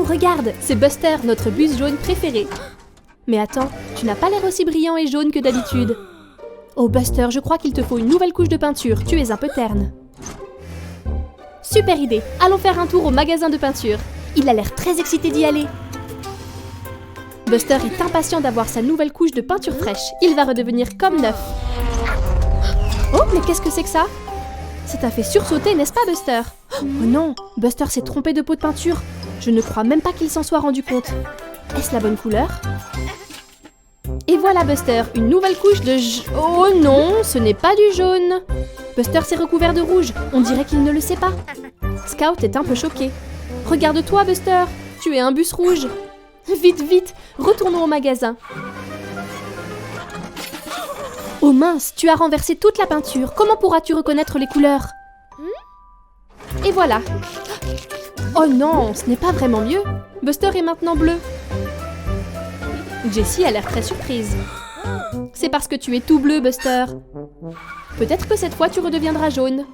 regarde, c'est Buster, notre bus jaune préféré. Mais attends, tu n'as pas l'air aussi brillant et jaune que d'habitude. Oh Buster, je crois qu'il te faut une nouvelle couche de peinture, tu es un peu terne. Super idée, allons faire un tour au magasin de peinture. Il a l'air très excité d'y aller. Buster est impatient d'avoir sa nouvelle couche de peinture fraîche. Il va redevenir comme neuf. Oh, mais qu'est-ce que c'est que ça? Ça t'a fait sursauter, n'est-ce pas Buster? Oh non, Buster s'est trompé de pot de peinture. Je ne crois même pas qu'il s'en soit rendu compte. Est-ce la bonne couleur? Et voilà Buster, une nouvelle couche de Oh non, ce n'est pas du jaune. Buster s'est recouvert de rouge, on dirait qu'il ne le sait pas. Scout est un peu choqué. Regarde-toi Buster, tu es un bus rouge. Vite, vite, retournons au magasin. Oh mince, tu as renversé toute la peinture. Comment pourras-tu reconnaître les couleurs? Et voilà. Oh non, ce n'est pas vraiment mieux. Buster est maintenant bleu. Jessie a l'air très surprise. C'est parce que tu es tout bleu, Buster. Peut-être que cette fois tu redeviendras jaune.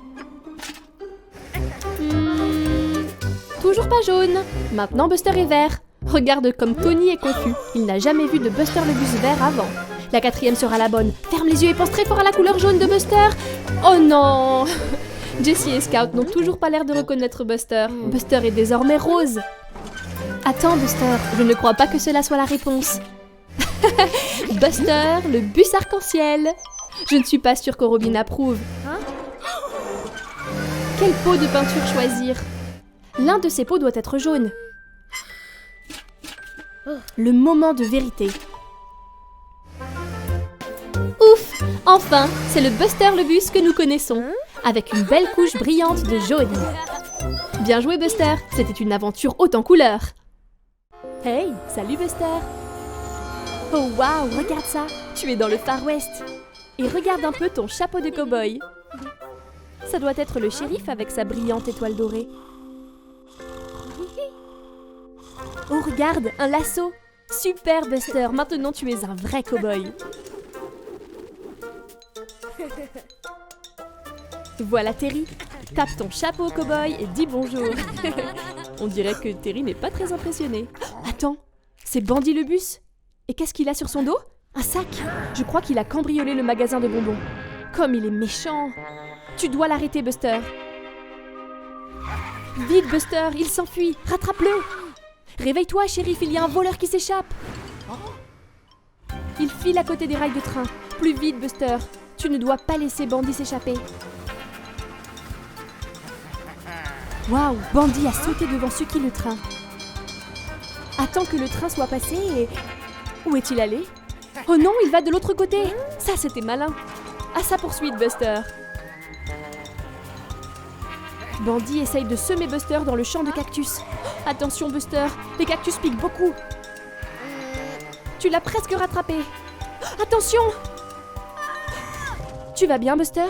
Toujours pas jaune. Maintenant Buster est vert. Regarde comme Tony est confus. Il n'a jamais vu de Buster le bus vert avant. La 4e sera la bonne. Ferme les yeux et pense très fort à la couleur jaune de Buster. Oh non! Jessie et Scout n'ont toujours pas l'air de reconnaître Buster. Buster est désormais rose. Attends Buster, je ne crois pas que cela soit la réponse. Buster, le bus arc-en-ciel. Je ne suis pas sûre que Robin approuve. Quel pot de peinture choisir? L'un de ces pots doit être jaune. Le moment de vérité. Ouf! Enfin, c'est le Buster le bus que nous connaissons, avec une belle couche brillante de jaune. Bien joué Buster, c'était une aventure haute en couleurs. Hey, salut Buster! Oh waouh, regarde ça, tu es dans le Far West. Et regarde un peu ton chapeau de cow-boy. Ça doit être le shérif avec sa brillante étoile dorée. Oh regarde, un lasso. Super Buster, maintenant tu es un vrai cow-boy. Voilà Terry, tape ton chapeau cow-boy et dis bonjour. On dirait que Terry n'est pas très impressionné. Attends, c'est Bandy le bus? Et qu'est-ce qu'il a sur son dos? Un sac? Je crois qu'il a cambriolé le magasin de bonbons. Comme il est méchant. Tu dois l'arrêter Buster. Vite Buster, il s'enfuit, rattrape-le. Réveille-toi shérif, il y a un voleur qui s'échappe. Il file à côté des rails de train. Plus vite Buster, tu ne dois pas laisser Bandy s'échapper. Waouh, Bandy a sauté devant Suki le train. Attends que le train soit passé et... Où est-il allé? Oh non, il va de l'autre côté. Ça, c'était malin. À sa poursuite, Buster. Bandy essaye de semer Buster dans le champ de cactus. Attention, Buster, les cactus piquent beaucoup. Tu l'as presque rattrapé. Attention! Tu vas bien, Buster?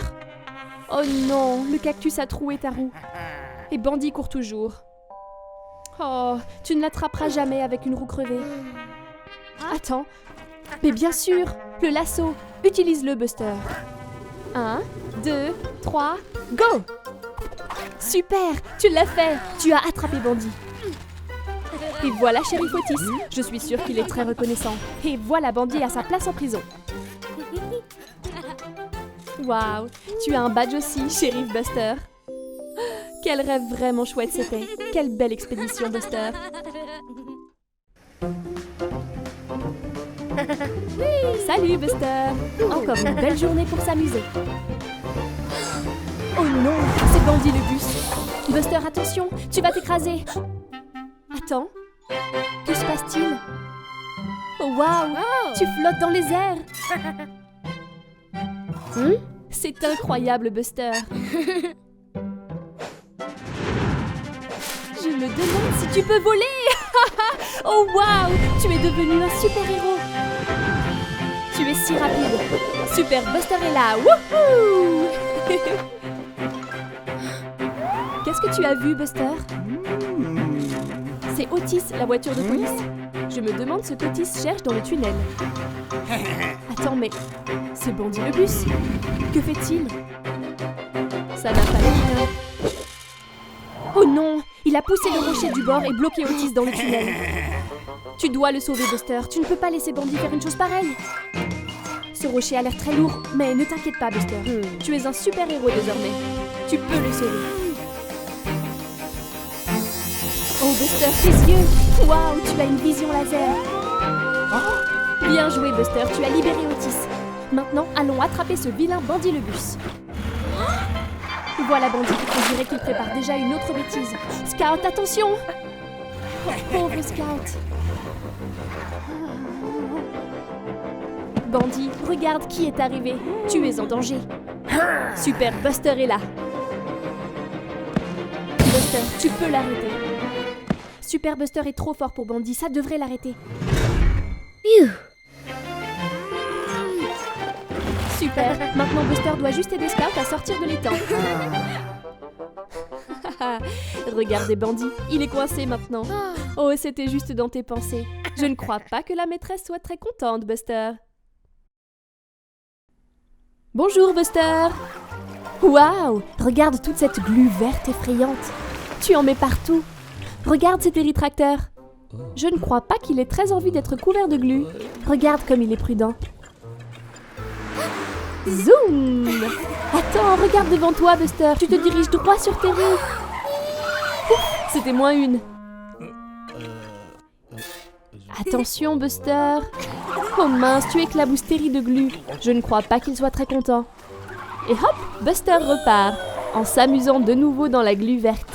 Oh non, le cactus a troué ta roue. Et Bandy court toujours. Oh, tu ne l'attraperas jamais avec une roue crevée. Attends, mais bien sûr, le lasso. Utilise-le, Buster. 1, 2, 3, go! Super, tu l'as fait. Tu as attrapé Bandy. Et voilà Shérif Otis. Je suis sûre qu'il est très reconnaissant. Et voilà Bandy à sa place en prison. Waouh, tu as un badge aussi, Shérif Buster. Quel rêve vraiment chouette c'était. Quelle belle expédition, Buster. Salut, Buster. Encore une belle journée pour s'amuser. Oh non, c'est Bandy le bus. Buster, attention, tu vas t'écraser. Attends, que se passe-t-il? Oh waouh, tu flottes dans les airs. C'est incroyable, Buster. Je me demande si tu peux voler. Oh waouh, tu es devenu un super-héros. Tu es si rapide. Super Buster est là. Wouhou. Qu'est-ce que tu as vu, Buster? C'est Otis, la voiture de police. Je me demande ce qu'Otis cherche dans le tunnel. Attends, mais c'est Bandy le bus. Que fait-il? Ça n'a pas l'air bien. Oh non, il Il a poussé le rocher du bord et bloqué Otis dans le tunnel. Tu dois le sauver, Buster. Tu ne peux pas laisser Bandy faire une chose pareille. Ce rocher a l'air très lourd, mais ne t'inquiète pas, Buster. Tu es un super-héros désormais. Tu peux le sauver. Oh, Buster, tes yeux! Waouh, tu as une vision laser. Bien joué, Buster. Tu as libéré Otis. Maintenant, allons attraper ce vilain Bandy le bus. Voilà Bandy, on dirait qu'il prépare déjà une autre bêtise. Scout, attention! Oh, pauvre Scout. Bandy, regarde qui est arrivé. Tu es en danger. Super, Buster est là. Buster, tu peux l'arrêter. Super, Buster est trop fort pour Bandy, ça devrait l'arrêter. Super, maintenant Buster doit juste aider Scout à sortir de l'étang. Regardez Bandy, il est coincé maintenant. Oh, c'était juste dans tes pensées. Je ne crois pas que la maîtresse soit très contente, Buster. Bonjour, Buster. Waouh, regarde toute cette glu verte effrayante. Tu en mets partout. Regarde cetéritracteur. Je ne crois pas qu'il ait très envie d'être couvert de glu. Regarde comme il est prudent. Zoom! Attends, regarde devant toi, Buster. Tu te diriges droit sur Terry. Ouf, c'était moins une. Attention, Buster. Oh mince, tu éclabousses Terry de glu. Je ne crois pas qu'il soit très content. Et hop, Buster repart, en s'amusant de nouveau dans la glu verte.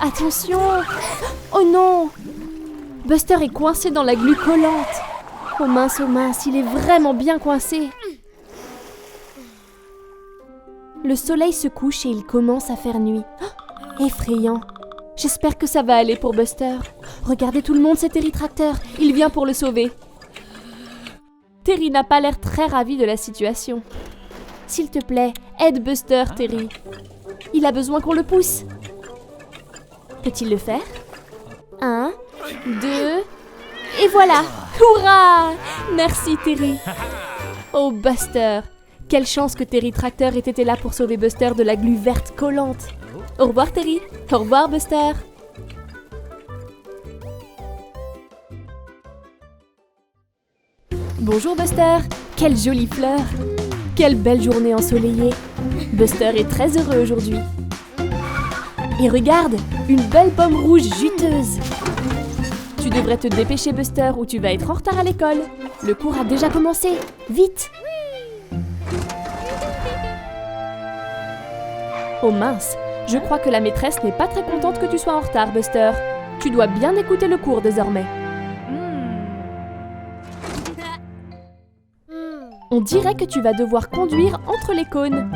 Attention! Oh non! Buster est coincé dans la glu collante. Oh mince, il est vraiment bien coincé. Le soleil se couche et il commence à faire nuit. Oh, effrayant. J'espère que ça va aller pour Buster. Regardez tout le monde, c'est Terry Tracteur. Il vient pour le sauver. Terry n'a pas l'air très ravi de la situation. S'il te plaît, aide Buster, Terry. Il a besoin qu'on le pousse. Peut-il le faire? 1, 2, et voilà! Hurrah! Merci, Terry. Oh, Buster. Quelle chance que Terry Tracteur ait été là pour sauver Buster de la glu verte collante. Au revoir, Terry. Au revoir, Buster. Bonjour, Buster. Quelle jolie fleur. Quelle belle journée ensoleillée. Buster est très heureux aujourd'hui. Et regarde, une belle pomme rouge juteuse. Tu devrais te dépêcher, Buster, ou tu vas être en retard à l'école. Le cours a déjà commencé. Vite! Oh mince, je crois que la maîtresse n'est pas très contente que tu sois en retard, Buster. Tu dois bien écouter le cours désormais. On dirait que tu vas devoir conduire entre les cônes.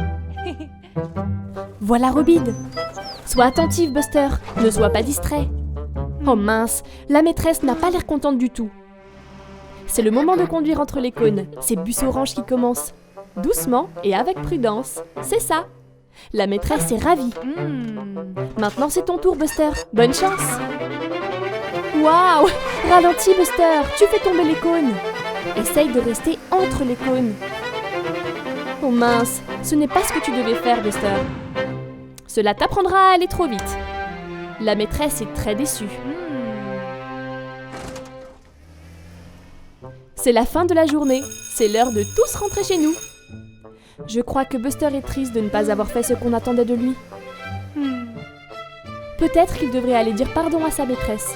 Voilà Robide. Sois attentive, Buster. Ne sois pas distrait. Oh mince, la maîtresse n'a pas l'air contente du tout. C'est le moment de conduire entre les cônes. C'est bus orange qui commence. Doucement et avec prudence. C'est ça. La maîtresse est ravie. Maintenant c'est ton tour, Buster. Bonne chance. Waouh! Ralentis, Buster. Tu fais tomber les cônes. Essaye de rester entre les cônes. Oh mince, ce n'est pas ce que tu devais faire, Buster. Cela t'apprendra à aller trop vite. La maîtresse est très déçue. C'est la fin de la journée. C'est l'heure de tous rentrer chez nous. Je crois que Buster est triste de ne pas avoir fait ce qu'on attendait de lui. Peut-être qu'il devrait aller dire pardon à sa maîtresse.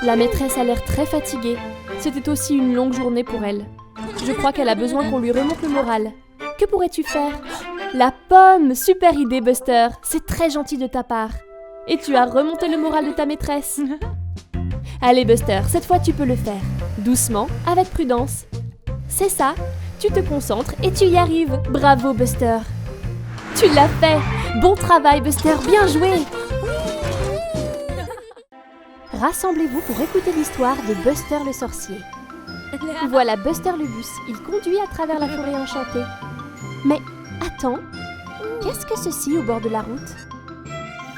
La maîtresse a l'air très fatiguée. C'était aussi une longue journée pour elle. Je crois qu'elle a besoin qu'on lui remonte le moral. Que pourrais-tu faire? La pomme! Super idée, Buster. C'est très gentil de ta part. Et tu as remonté le moral de ta maîtresse. Allez, Buster, cette fois tu peux le faire. Doucement, avec prudence. C'est ça. Tu te concentres et tu y arrives. Bravo, Buster. Tu l'as fait. Bon travail, Buster. Bien joué. Rassemblez-vous pour écouter l'histoire de Buster le sorcier. Voilà Buster le bus. Il conduit à travers la forêt enchantée. Mais attends, qu'est-ce que ceci au bord de la route?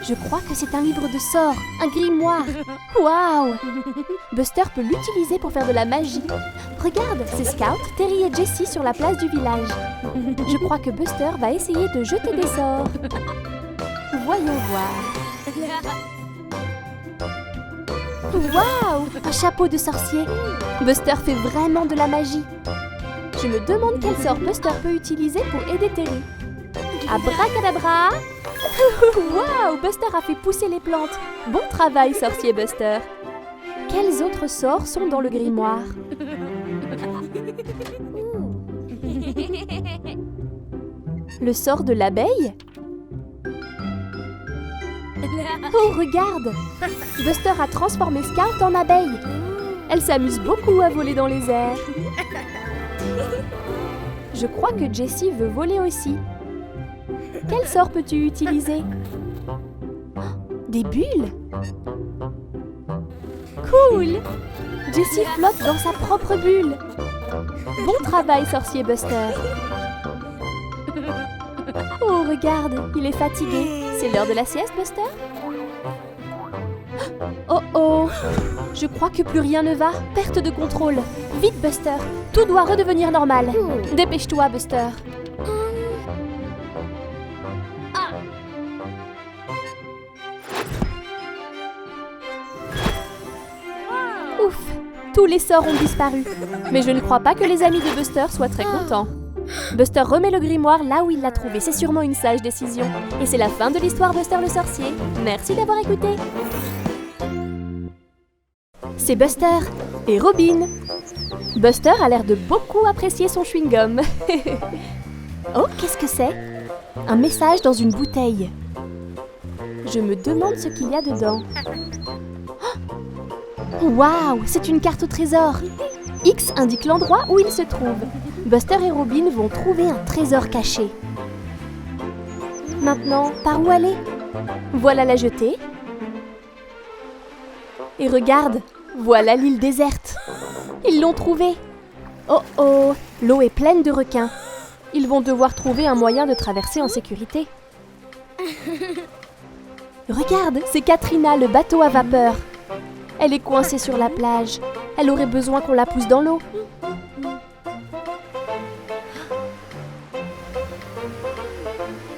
Je crois que c'est un livre de sorts, un grimoire. Waouh! Buster peut l'utiliser pour faire de la magie. Regarde, c'est Scout, Terry et Jessie sur la place du village. Je crois que Buster va essayer de jeter des sorts. Voyons voir. Waouh! Un chapeau de sorcier. Buster fait vraiment de la magie. Je me demande quel sort Buster peut utiliser pour aider Terry. Abracadabra! Waouh! Buster a fait pousser les plantes. Bon travail, sorcier Buster. Quels autres sorts sont dans le grimoire? Le sort de l'abeille? Oh, regarde! Buster a transformé Scout en abeille. Elle s'amuse beaucoup à voler dans les airs. Je crois que Jessie veut voler aussi. Quel sort peux-tu utiliser? Des bulles? Cool! Jessie flotte dans sa propre bulle. Bon travail, sorcier Buster. Oh, regarde, il est fatigué. C'est l'heure de la sieste, Buster? Oh oh! Je crois que plus rien ne va. Perte de contrôle. Vite, Buster. Tout doit redevenir normal. Dépêche-toi, Buster. Ouf! Tous les sorts ont disparu. Mais je ne crois pas que les amis de Buster soient très contents. Buster remet le grimoire là où il l'a trouvé. C'est sûrement une sage décision. Et c'est la fin de l'histoire Buster le sorcier. Merci d'avoir écouté. C'est Buster et Robin. Buster a l'air de beaucoup apprécier son chewing-gum. Oh, qu'est-ce que c'est? Un message dans une bouteille. Je me demande ce qu'il y a dedans. Waouh, c'est une carte au trésor. X indique l'endroit où il se trouve. Buster et Robin vont trouver un trésor caché. Maintenant, par où aller? Voilà la jetée. Et regarde, voilà l'île déserte. Ils l'ont trouvée. Oh oh, l'eau est pleine de requins. Ils vont devoir trouver un moyen de traverser en sécurité. Regarde, c'est Katrina, le bateau à vapeur. Elle est coincée sur la plage. Elle aurait besoin qu'on la pousse dans l'eau.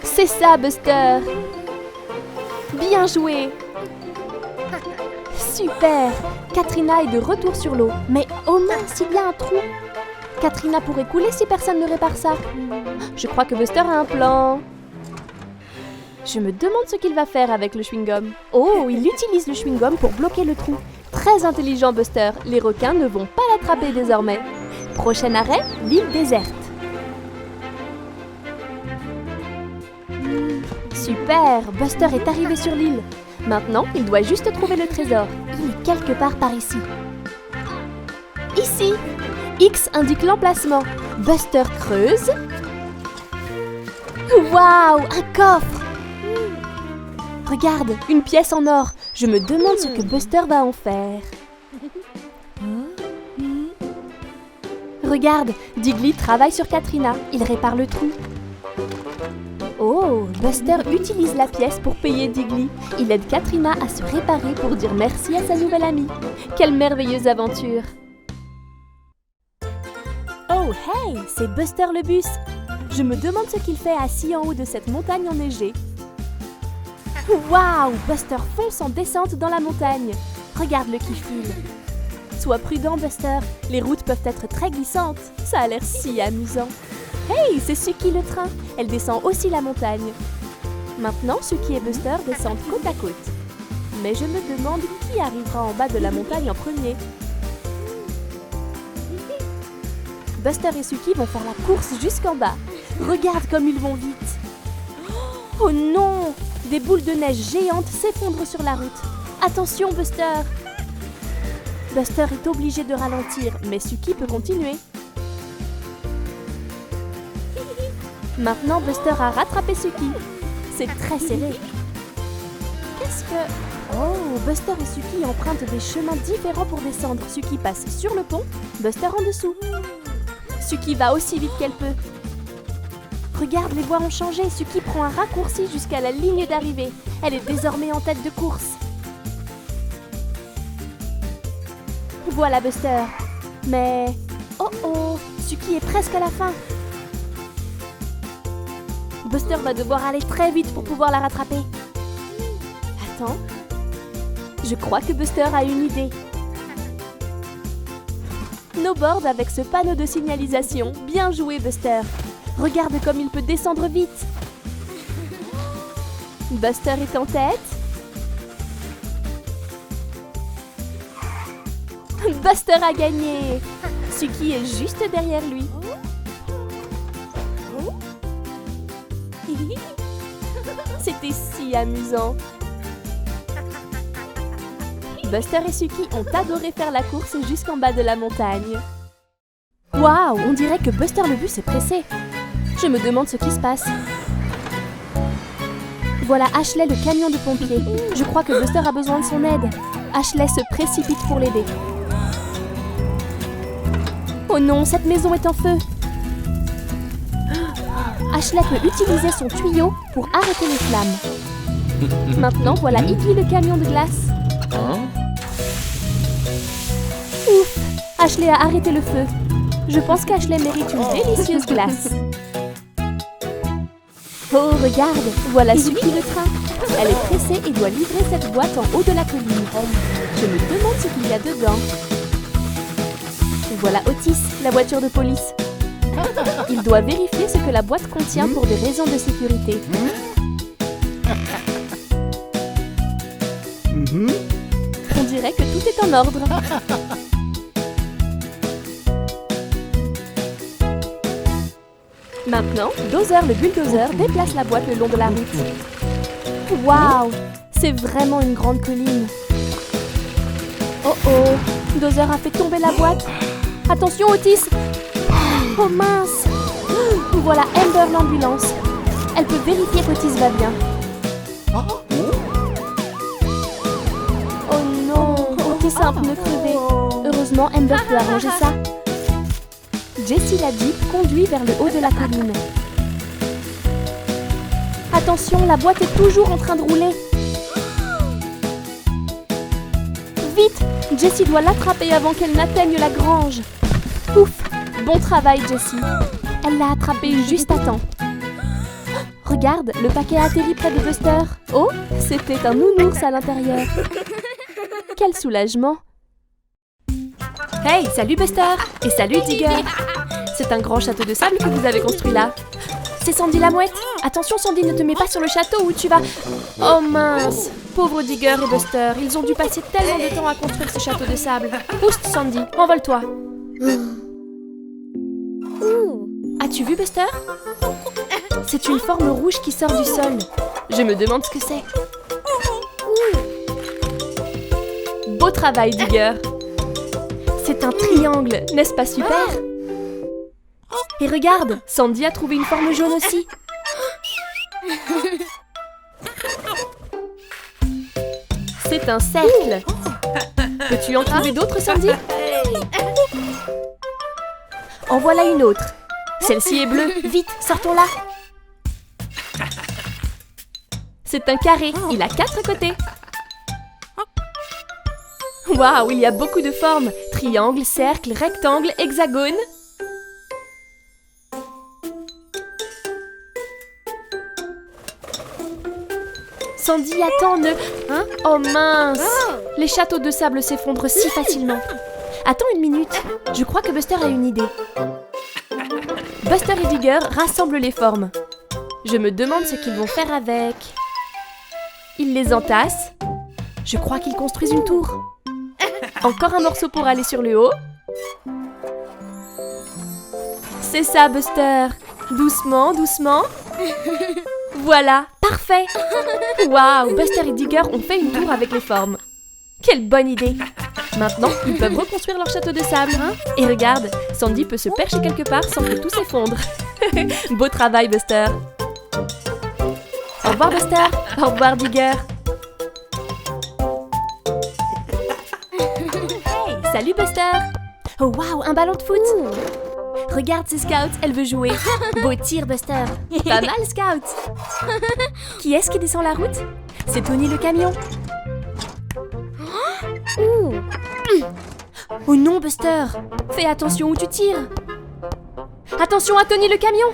C'est ça, Buster. Bien joué. Super. Katrina est de retour sur l'eau. Mais oh mince, il y a un trou. Katrina pourrait couler si personne ne répare ça. Je crois que Buster a un plan. Je me demande ce qu'il va faire avec le chewing-gum. Oh, il utilise le chewing-gum pour bloquer le trou. Très intelligent, Buster. Les requins ne vont pas l'attraper désormais. Prochain arrêt, l'île déserte. Super, Buster est arrivé sur l'île. Maintenant, il doit juste trouver le trésor. Il est quelque part par ici. Ici. X indique l'emplacement. Buster creuse. Waouh, un coffre! Regarde, une pièce en or. Je me demande ce que Buster va en faire. Regarde, Diggly travaille sur Katrina. Il répare le trou. Oh, Buster utilise la pièce pour payer Diggly. Il aide Katrina à se réparer pour dire merci à sa nouvelle amie. Quelle merveilleuse aventure! Oh, hey, c'est Buster le bus. Je me demande ce qu'il fait assis en haut de cette montagne enneigée. Waouh, Buster fonce en descente dans la montagne. Regarde-le qui file. Sois prudent, Buster. Les routes peuvent être très glissantes. Ça a l'air si amusant. Hey, c'est Suki le train. Elle descend aussi la montagne. Maintenant, Suki et Buster descendent côte à côte. Mais je me demande qui arrivera en bas de la montagne en premier. Buster et Suki vont faire la course jusqu'en bas. Regarde comme ils vont vite. Oh non! Des boules de neige géantes s'effondrent sur la route. Attention, Buster! Buster est obligé de ralentir, mais Suki peut continuer. Maintenant, Buster a rattrapé Suki. C'est très serré. Qu'est-ce que... Oh, Buster et Suki empruntent des chemins différents pour descendre. Suki passe sur le pont, Buster en dessous. Suki va aussi vite qu'elle peut. Regarde, les voies ont changé. Suki prend un raccourci jusqu'à la ligne d'arrivée. Elle est désormais en tête de course. Voilà Buster. Mais... oh oh, Suki est presque à la fin. Buster va devoir aller très vite pour pouvoir la rattraper. Attends. Je crois que Buster a une idée. Snowboard avec ce panneau de signalisation. Bien joué Buster. Regarde comme il peut descendre vite. Buster est en tête. Buster a gagné. Suki est juste derrière lui. C'était si amusant. Buster et Suki ont adoré faire la course jusqu'en bas de la montagne. Waouh, on dirait que Buster le bus est pressé. Je me demande ce qui se passe. Voilà Ashley, le camion de pompiers. Je crois que Buster a besoin de son aide. Ashley se précipite pour l'aider. Oh non, cette maison est en feu. Ashley peut utiliser son tuyau pour arrêter les flammes. Maintenant, voilà Iggy, le camion de glace. Ouf, Ashley a arrêté le feu. Je pense qu'Ashley mérite une délicieuse glace. Oh, regarde, voilà Suki le train. Elle est pressée et doit livrer cette boîte en haut de la colline. Je me demande ce qu'il y a dedans. Voilà Otis, la voiture de police. Il doit vérifier ce que la boîte contient pour des raisons de sécurité. On dirait que tout est en ordre. Maintenant, Dozer le bulldozer déplace la boîte le long de la route. Waouh, c'est vraiment une grande colline. Oh oh, Dozer a fait tomber la boîte. Attention Otis. Oh mince. Voilà Amber l'ambulance. Elle peut vérifier qu'Otis va bien. Oh non, Otis a un pneu crevé. Heureusement, Amber peut arranger ça. Jessie la Jeep conduit vers le haut de la colline. Attention, la boîte est toujours en train de rouler. Vite, Jessie doit l'attraper avant qu'elle n'atteigne la grange. Ouf, bon travail Jessie. Elle l'a attrapé juste à temps. Regarde, le paquet a atterri près de Buster. Oh, c'était un nounours à l'intérieur. Quel soulagement. Hey, salut Buster. Et salut Digger. C'est un grand château de sable que vous avez construit là. C'est Sandy la mouette. Attention Sandy, ne te mets pas sur le château où tu vas... Oh mince. Pauvre Digger et Buster, ils ont dû passer tellement de temps à construire ce château de sable. Oust Sandy, envole-toi. As-tu vu Buster? C'est une forme rouge qui sort du sol. Je me demande ce que c'est. Beau travail Digger. C'est un triangle, n'est-ce pas super? Et regarde, Sandy a trouvé une forme jaune aussi. C'est un cercle. Peux-tu en trouver d'autres, Sandy? En voilà une autre. Celle-ci est bleue. Vite, sortons-la. C'est un carré. Il a 4 côtés. Waouh, il y a beaucoup de formes. Triangle, cercle, rectangle, hexagone. Sandy, attends, ne... Hein? Oh mince! Les châteaux de sable s'effondrent si facilement. Attends une minute. Je crois que Buster a une idée. Buster et Digger rassemblent les formes. Je me demande ce qu'ils vont faire avec. Ils les entassent. Je crois qu'ils construisent une tour. Encore un morceau pour aller sur le haut. C'est ça, Buster. Doucement, doucement. Voilà, parfait. Waouh, Buster et Digger ont fait une tour avec les formes. Quelle bonne idée. Maintenant, ils peuvent reconstruire leur château de sable. Et regarde, Sandy peut se percher quelque part sans que tout s'effondre. Beau travail, Buster. Au revoir, Buster. Au revoir, Digger. Hey, salut, Buster. Oh, waouh, un ballon de foot. Regarde ces scouts, elle veut jouer. Beau tir, Buster. Pas mal, Scout. Qui est-ce qui descend la route? C'est Tony le camion. Oh non, Buster. Fais attention où tu tires. Attention à Tony le camion.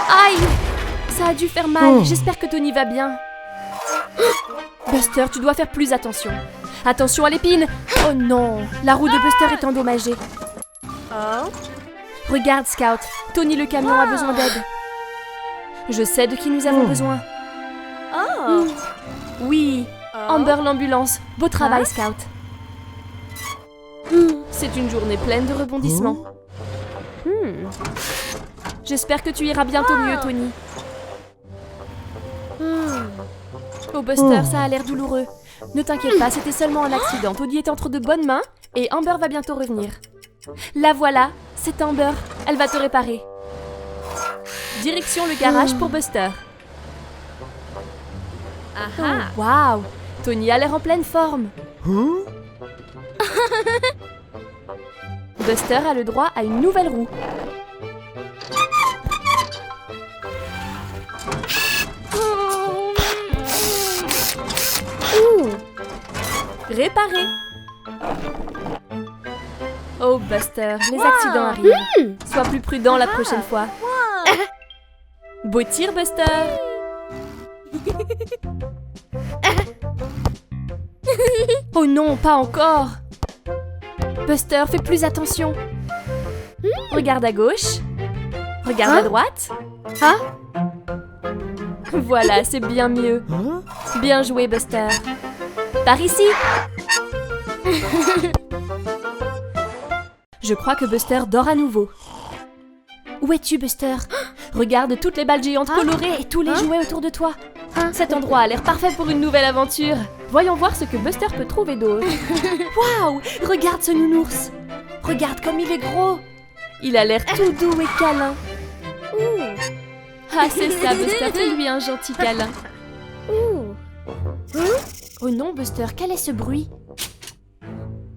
Aïe. Ça a dû faire mal. J'espère que Tony va bien. Buster, tu dois faire plus attention. Attention à l'épine. Oh non, la roue de Buster est endommagée. Regarde, Scout. Tony le camion a besoin d'aide. Je sais de qui nous avons besoin. Oui, Amber l'ambulance. Beau travail, Scout. C'est une journée pleine de rebondissements. J'espère que tu iras bientôt mieux, Tony. Oh, Buster, ça a l'air douloureux. Ne t'inquiète pas, c'était seulement un accident. Tony est entre de bonnes mains et Amber va bientôt revenir. La voilà, c'est Amber. Elle va te réparer. Direction le garage pour Buster. Oh, waouh! Tony a l'air en pleine forme. Buster a le droit à une nouvelle roue. Réparé. Oh, Buster, les accidents arrivent. Sois plus prudent la prochaine fois. Beau tir, Buster. Oh non, pas encore. Buster, fais plus attention. Regarde à gauche. Regarde à droite. Voilà, c'est bien mieux. Bien joué, Buster. Par ici. Je crois que Buster dort à nouveau. Où es-tu, Buster? Regarde toutes les balles géantes colorées et tous les jouets autour de toi. Cet endroit a l'air parfait pour une nouvelle aventure. Voyons voir ce que Buster peut trouver d'autre. Waouh! Regarde ce nounours. Regarde comme il est gros. Il a l'air tout doux et câlin. Ah, c'est ça, Buster. Fais-lui un gentil câlin. Oh non, Buster, quel est ce bruit?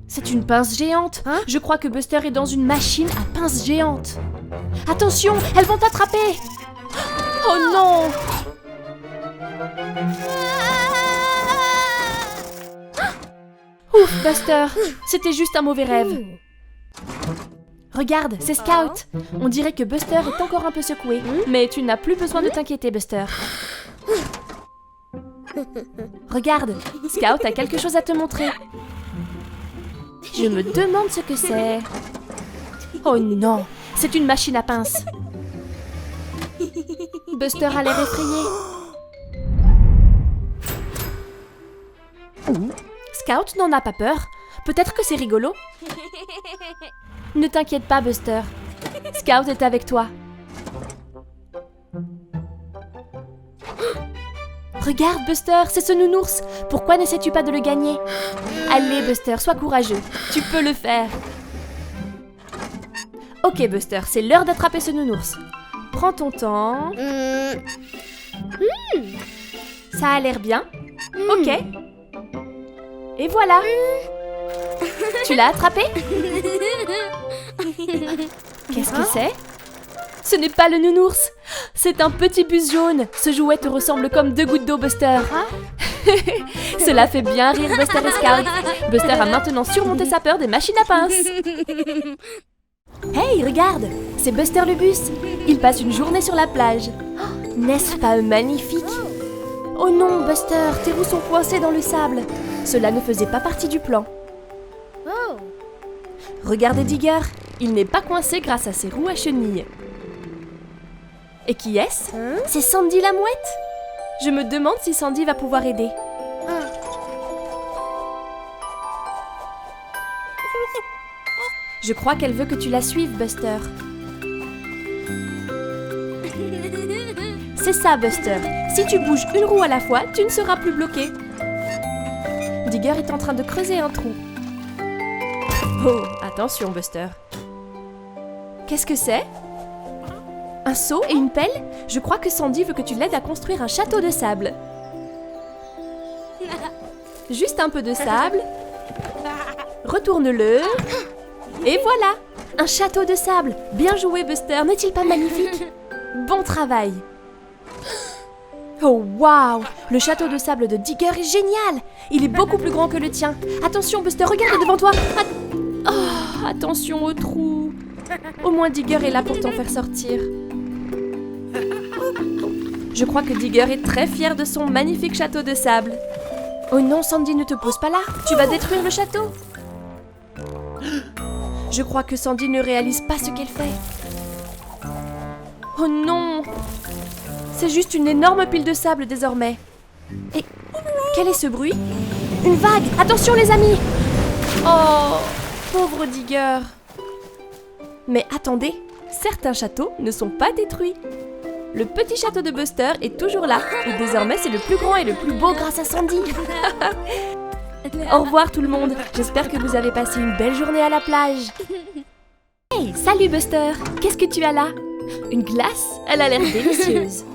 C'est une pince géante. Je crois que Buster est dans une machine à pince géante. Attention, elles vont t'attraper. Oh non! Ouf, Buster, c'était juste un mauvais rêve. Regarde, c'est Scout. On dirait que Buster est encore un peu secoué. Mais tu n'as plus besoin de t'inquiéter, Buster. Regarde, Scout a quelque chose à te montrer. Je me demande ce que c'est. Oh non, c'est une machine à pince. Buster a l'air effrayé. Scout n'en a pas peur. Peut-être que c'est rigolo. Ne t'inquiète pas, Buster. Scout est avec toi. Regarde, Buster, c'est ce nounours. Pourquoi n'essaies-tu pas de le gagner? Allez, Buster, sois courageux. Tu peux le faire. Ok, Buster, c'est l'heure d'attraper ce nounours. Prends ton temps. Ça a l'air bien. Ok. Et voilà. Tu l'as attrapé? Qu'est-ce que c'est? Ce n'est pas le nounours. C'est un petit bus jaune. Ce jouet te ressemble comme 2 gouttes d'eau, Buster. Cela fait bien rire Buster et Scout. Buster a maintenant surmonté sa peur des machines à pince. Hey, regarde, c'est Buster le bus. Il passe une journée sur la plage. N'est-ce pas magnifique? Oh non, Buster, tes roues sont coincées dans le sable. Cela ne faisait pas partie du plan. Regardez Digger, il n'est pas coincé grâce à ses roues à chenilles. Et qui est-ce? C'est Sandy la mouette. Je me demande si Sandy va pouvoir aider. Je crois qu'elle veut que tu la suives, Buster. C'est ça, Buster. Si tu bouges une roue à la fois, tu ne seras plus bloqué. Digger est en train de creuser un trou. Oh, attention, Buster. Qu'est-ce que c'est? Un seau et une pelle? Je crois que Sandy veut que tu l'aides à construire un château de sable. Juste un peu de sable. Retourne-le. Et voilà! Un château de sable. Bien joué, Buster. N'est-il pas magnifique? Bon travail. Oh, waouh! Le château de sable de Digger est génial! Il est beaucoup plus grand que le tien. Attention, Buster, regarde devant toi. Oh, attention au trou. Au moins Digger est là pour t'en faire sortir. Je crois que Digger est très fier de son magnifique château de sable. Oh non, Sandy, ne te pose pas là. Tu vas détruire le château. Je crois que Sandy ne réalise pas ce qu'elle fait. Oh non! C'est juste une énorme pile de sable désormais. Et quel est ce bruit? Une vague! Attention les amis! Oh, pauvre Digger! Mais attendez, certains châteaux ne sont pas détruits. Le petit château de Buster est toujours là. Et désormais c'est le plus grand et le plus beau grâce à Sandy. Au revoir tout le monde. J'espère que vous avez passé une belle journée à la plage. Hey, salut Buster! Qu'est-ce que tu as là? Une glace? Elle a l'air délicieuse.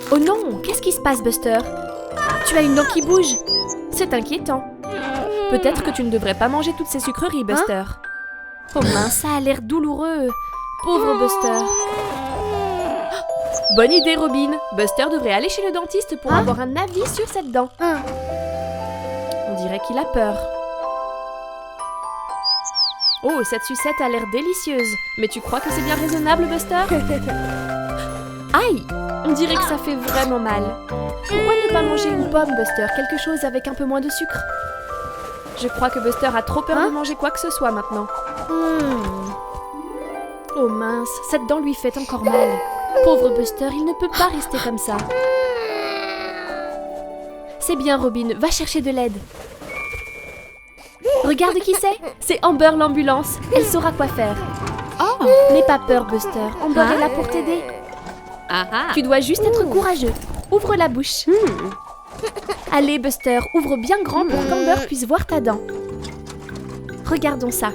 Oh non, qu'est-ce qui se passe, Buster? Tu as une dent qui bouge. C'est inquiétant. Peut-être que tu ne devrais pas manger toutes ces sucreries, Buster. Oh mince, ça a l'air douloureux. Pauvre Buster. Bonne idée, Robin. Buster devrait aller chez le dentiste pour avoir un avis sur cette dent. On dirait qu'il a peur. Oh, cette sucette a l'air délicieuse. Mais tu crois que c'est bien raisonnable, Buster? Aïe! On dirait que ça fait vraiment mal. Pourquoi ne pas manger une pomme, Buster? Quelque chose avec un peu moins de sucre? Je crois que Buster a trop peur de manger quoi que ce soit maintenant. Oh mince, cette dent lui fait encore mal. Pauvre Buster, il ne peut pas rester comme ça. C'est bien, Robin, va chercher de l'aide. Regarde qui c'est Amber l'ambulance. Elle saura quoi faire. Oh, n'aie pas peur, Buster. Amber est là pour t'aider. Tu dois juste être courageux. Ouvre la bouche. Allez, Buster, ouvre bien grand pour qu'Amber puisse voir ta dent. Regardons ça.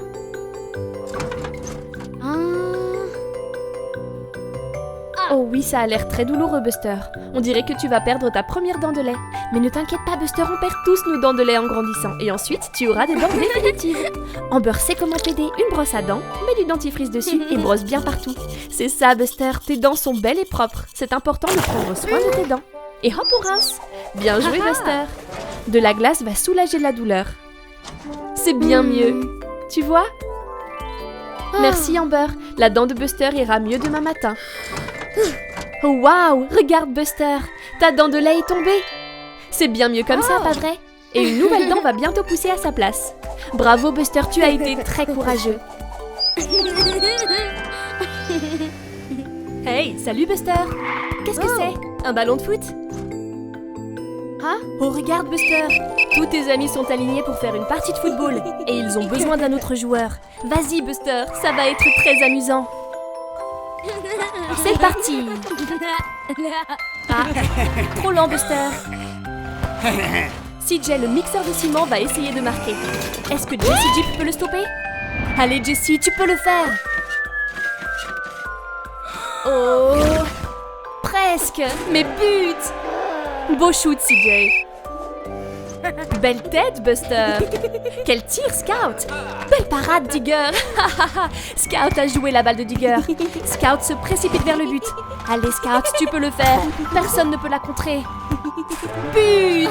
Oh oui, ça a l'air très douloureux, Buster. On dirait que tu vas perdre ta première dent de lait. Mais ne t'inquiète pas, Buster, on perd tous nos dents de lait en grandissant. Et ensuite, tu auras des dents définitives. Amber sait comment t'aider. Une brosse à dents, mets du dentifrice dessus et brosse bien partout. C'est ça, Buster, tes dents sont belles et propres. C'est important de prendre soin de tes dents. Et hop, on rince. Bien joué, Buster. De la glace va soulager la douleur. C'est bien mieux. Tu vois? Merci, Amber. La dent de Buster ira mieux demain matin. Oh waouh, regarde Buster, ta dent de lait est tombée. C'est bien mieux comme ça, pas vrai? Et une nouvelle dent va bientôt pousser à sa place. Bravo Buster, tu as été très courageux. Hey, salut Buster. Qu'est-ce que c'est? Un ballon de foot? Oh regarde Buster, tous tes amis sont alignés pour faire une partie de football. Et ils ont besoin d'un autre joueur. Vas-y Buster, ça va être très amusant. C'est parti. Trop lent Buster. CJ, le mixeur de ciment, va essayer de marquer. Est-ce que Jessie Jeep peut le stopper? Allez Jessie, tu peux le faire. Oh, presque. Mais but. Beau shoot CJ. Belle tête, Buster. Quel tir, Scout. Belle parade, Digger. Scout a joué la balle de Digger. Scout se précipite vers le but. Allez, Scout, tu peux le faire. Personne ne peut la contrer. But.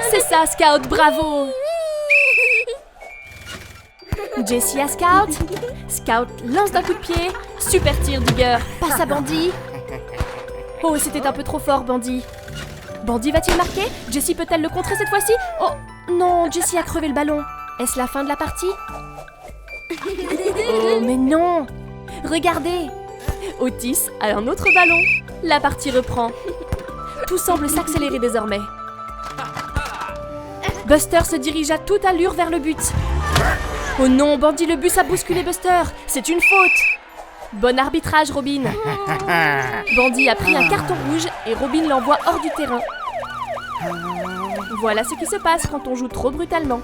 C'est ça, Scout, bravo. Jessie à Scout. Scout lance d'un coup de pied. Super tir, Digger. Passe à Bandy. Oh, c'était un peu trop fort, Bandy. Bandy va-t-il marquer? Jessie peut-elle le contrer cette fois-ci? Oh non, Jessie a crevé le ballon. Est-ce la fin de la partie? Oh mais non! Regardez! Otis a un autre ballon. La partie reprend. Tout semble s'accélérer désormais. Buster se dirige à toute allure vers le but. Oh non, Bandy, le bus a bousculé Buster. C'est une faute. Bon arbitrage, Robin. Bandy a pris un carton rouge et Robin l'envoie hors du terrain. Voilà ce qui se passe quand on joue trop brutalement.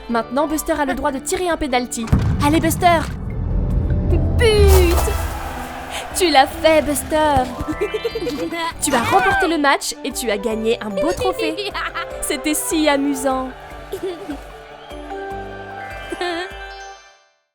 Maintenant, Buster a le droit de tirer un pénalty. Allez, Buster! But! Tu l'as fait, Buster! Tu as remporté le match et tu as gagné un beau trophée. C'était si amusant.